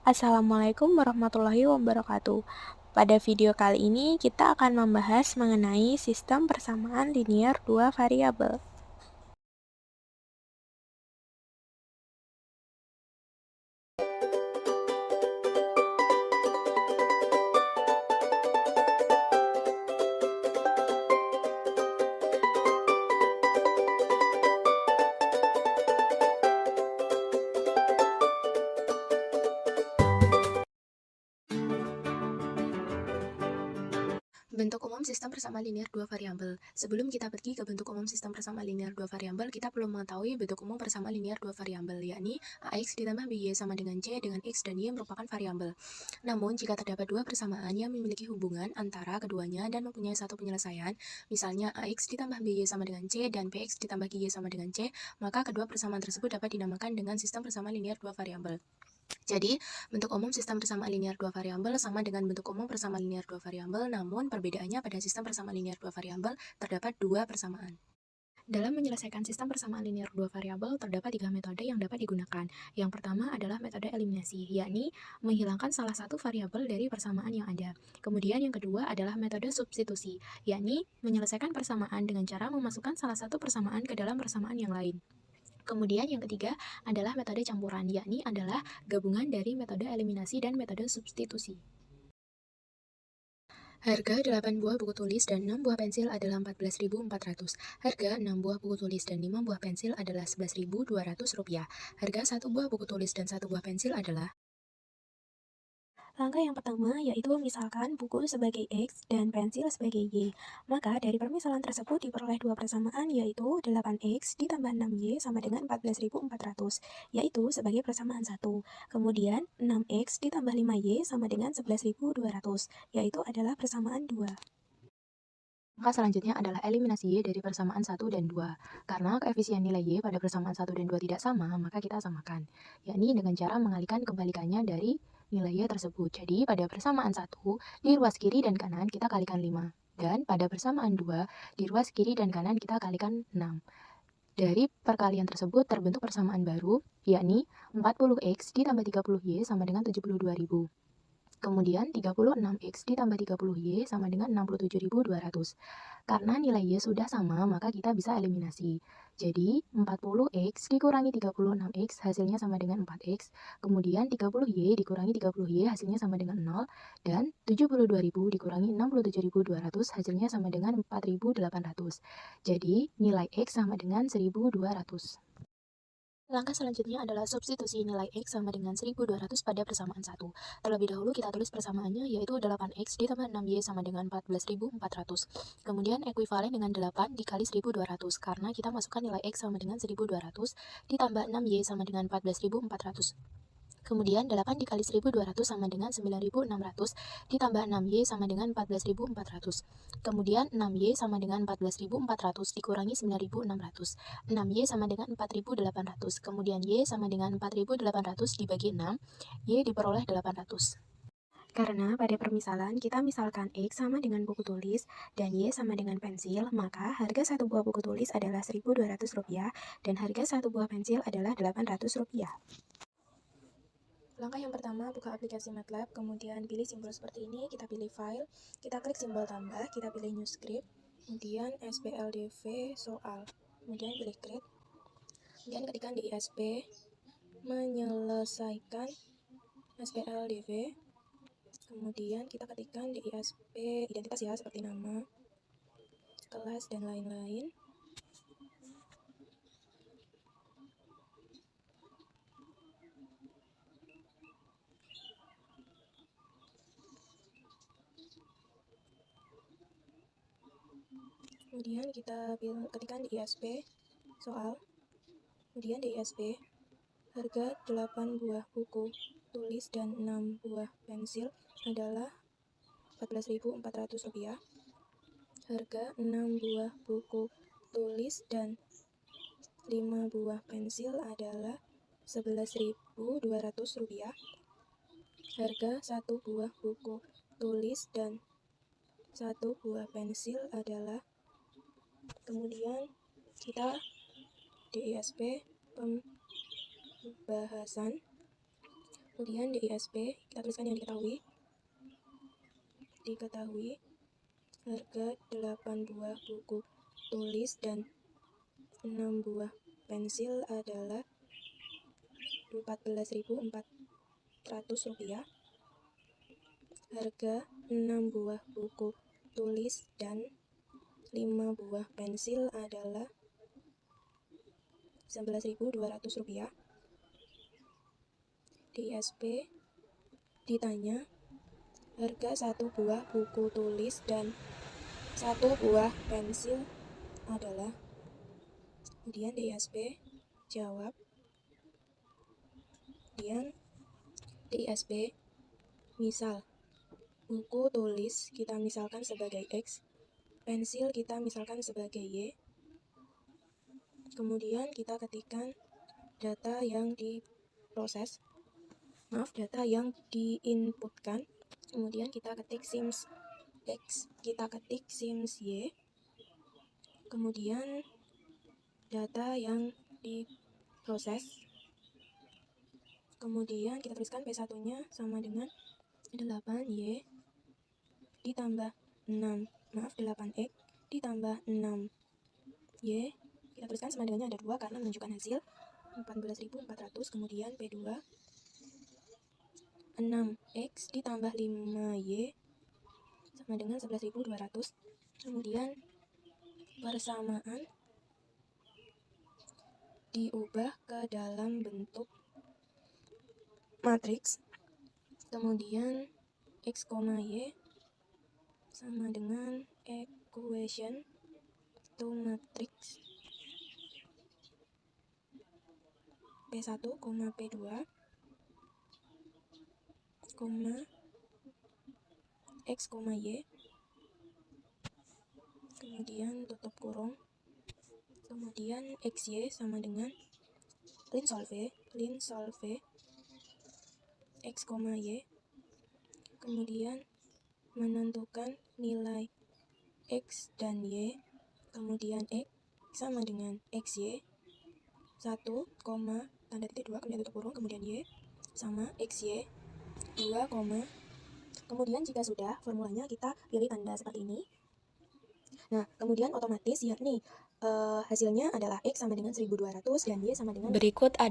Assalamualaikum warahmatullahi wabarakatuh. Pada video kali ini kita akan membahas mengenai sistem persamaan linear dua variabel. Bentuk umum sistem persamaan linear dua variabel. Sebelum kita pergi ke bentuk umum sistem persamaan linear dua variabel, kita perlu mengetahui bentuk umum persamaan linear dua variabel, yakni AX ditambah BY sama dengan C dengan X dan Y merupakan variabel. Namun, jika terdapat dua persamaan yang memiliki hubungan antara keduanya dan mempunyai satu penyelesaian, misalnya AX ditambah BY sama dengan C dan PX ditambah GY sama dengan C, maka kedua persamaan tersebut dapat dinamakan dengan sistem persamaan linear dua variabel. Jadi, bentuk umum sistem persamaan linear dua variabel sama dengan bentuk umum persamaan linear dua variabel, namun perbedaannya pada sistem persamaan linear dua variabel terdapat dua persamaan. Dalam menyelesaikan sistem persamaan linear dua variabel, terdapat tiga metode yang dapat digunakan. Yang pertama adalah metode eliminasi, yakni menghilangkan salah satu variabel dari persamaan yang ada. Kemudian yang kedua adalah metode substitusi, yakni menyelesaikan persamaan dengan cara memasukkan salah satu persamaan ke dalam persamaan yang lain. Kemudian yang ketiga adalah metode campuran, yakni adalah gabungan dari metode eliminasi dan metode substitusi. Harga 8 buah buku tulis dan 6 buah pensil adalah Rp14.400. Harga 6 buah buku tulis dan 5 buah pensil adalah Rp11.200. Harga 1 buah buku tulis dan 1 buah pensil adalah. Langkah yang pertama yaitu misalkan buku sebagai X dan pensil sebagai Y. Maka dari permisalan tersebut diperoleh dua persamaan yaitu 8X ditambah 6Y sama dengan 14.400, yaitu sebagai persamaan 1. Kemudian 6X ditambah 5Y sama dengan 11.200, yaitu adalah persamaan 2. Maka selanjutnya adalah eliminasi Y dari persamaan 1 dan 2. Karena koefisien nilai Y pada persamaan 1 dan 2 tidak sama, maka kita samakan, yakni dengan cara mengalihkan kebalikannya dari nilai Y tersebut. Jadi pada persamaan 1, di ruas kiri dan kanan kita kalikan 5. Dan pada persamaan 2, di ruas kiri dan kanan kita kalikan 6. Dari perkalian tersebut terbentuk persamaan baru, yakni 40X ditambah 30Y sama dengan 72.000. Kemudian 36X ditambah 30Y sama dengan 67.200. Karena nilai Y sudah sama, maka kita bisa eliminasi. Jadi 40X dikurangi 36X hasilnya sama dengan 4X. Kemudian 30Y dikurangi 30Y hasilnya sama dengan 0. Dan 72.000 dikurangi 67.200 hasilnya sama dengan 4.800. Jadi nilai X sama dengan 1.200. Langkah selanjutnya adalah substitusi nilai X sama dengan 1.200 pada persamaan 1. Terlebih dahulu kita tulis persamaannya yaitu 8X ditambah 6Y sama dengan 14.400. Kemudian ekuivalen dengan 8 dikali 1.200 karena kita masukkan nilai X sama dengan 1.200 ditambah 6Y sama dengan 14.400. Kemudian 8 dikali 1.200 sama dengan 9.600 ditambah 6Y sama dengan 14.400. Kemudian 6Y sama dengan 14.400 dikurangi 9.600. 6Y sama dengan 4.800. Kemudian Y sama dengan 4.800 dibagi 6, Y diperoleh 800. Karena pada permisalan kita misalkan X sama dengan buku tulis dan Y sama dengan pensil, maka harga satu buah buku tulis adalah Rp1.200 dan harga satu buah pensil adalah Rp800. Langkah yang pertama, buka aplikasi MATLAB, kemudian pilih simbol seperti ini, kita pilih file, kita klik simbol tambah, kita pilih new script, kemudian SPLDV soal, kemudian pilih create, kemudian ketikkan DISP, menyelesaikan SPLDV, kemudian kita ketikkan DISP identitas ya, seperti nama, kelas, dan lain-lain. Kemudian kita ketikkan DISP soal, kemudian DISP harga 8 buah buku tulis dan 6 buah pensil adalah Rp14.400. Harga 6 buah buku tulis dan 5 buah pensil adalah Rp11.200. Harga 1 buah buku tulis dan 1 buah pensil adalah, kemudian kita DISP pembahasan, Kemudian DISP, kita tuliskan yang diketahui. Harga 8 buah buku tulis dan 6 buah pensil adalah Rp14.400. Harga 6 buah buku tulis dan 5 buah pensil adalah Rp11.200. DISP ditanya, harga 1 buah buku tulis dan 1 buah pensil adalah. Kemudian DISP jawab. Kemudian DISP misal, buku tulis kita misalkan sebagai X, pensil kita misalkan sebagai Y. Kemudian kita ketikkan data yang diinputkan. Kemudian kita ketik sims X, kita ketik sims Y. Kemudian data yang diproses. Kemudian kita tuliskan P1-nya sama dengan 8Y ditambah 8X ditambah 6Y. Kita tuliskan sama dengannya ada 2 karena menunjukkan hasil 14.400. Kemudian P2 6X ditambah 5Y sama dengan 11.200. Kemudian persamaan diubah ke dalam bentuk matriks. Kemudian X, Y sama dengan equation to matrix P1, P2, X, Y. Kemudian tutup kurung. Kemudian XY sama dengan clean solve X, Y. Kemudian menentukan nilai X dan Y. Kemudian X sama dengan XY 1, tanda titik 2, kemudian tutup kurung, kemudian Y sama XY 2, kemudian jika sudah, formulanya kita pilih tanda seperti ini. Nah, kemudian otomatis yakni hasilnya adalah X sama dengan 1200 dan Y sama dengan. Berikut ada